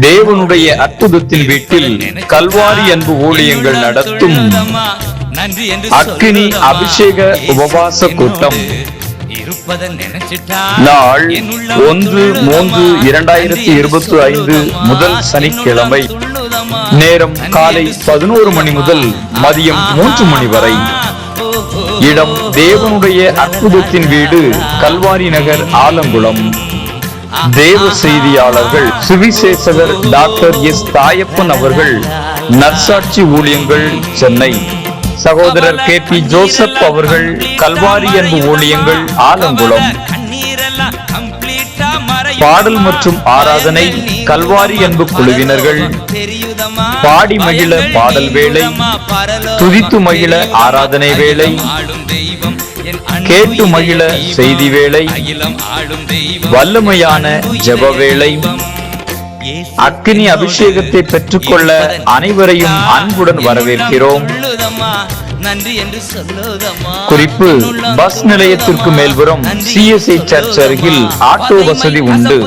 தேவனுடைய அற்புதத்தின் வீட்டில் கல்வாரி அன்பு ஊழியங்கள் நடத்தும் அக்கினி அபிஷேக உபவாச கூட்டம் நாள் 1/3/2025 முதல் சனிக்கிழமை. நேரம் காலை 11 மணி முதல் மதியம் 3 மணி வரை. இடம் தேவனுடைய அற்புதத்தின் வீடு, கல்வாரி நகர், ஆலங்குளம். தேவ செய்தியாளர்கள் சுவிசேஷகர் டாக்டர் எஸ் தாயப்பன் அவர்கள், நற்சாட்சி ஊழியங்கள், சென்னை. சகோதரர் கே பி ஜோசப் அவர்கள், கல்வாரி அன்பு ஊழியங்கள், ஆலங்குளம். பாடல் மற்றும் ஆராதனை கல்வாரி அன்பு குழுவினர்கள். பாடி மகிழ பாடல் வேளை, துதித்து மகிழ ஆராதனை வேளை, கேட்டு மகிழ செய்தி வேளை, வல்லமையான ஜெப வேளை. அக்கினி அபிஷேகத்தை பெற்றுக்கொள்ள அனைவரையும் அன்புடன் வரவேற்கிறோம். குறிப்பு: பஸ் நிலையத்திற்கு மேல்புறம் CSI சர்ச் அருகில் ஆட்டோ வசதி உண்டு.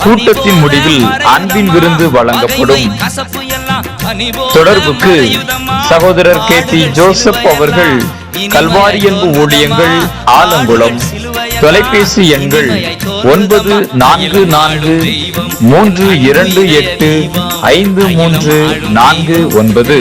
கூட்டத்தின் முடிவில் அன்பின் விருந்து வழங்கப்படும். தொடர்புக்கு சகோதரர் கே பி ஜோசப் அவர்கள், கல்வாரி அன்பு ஊழியங்கள், ஆலங்குளம். தொலைபேசி எண்கள் 9443285349.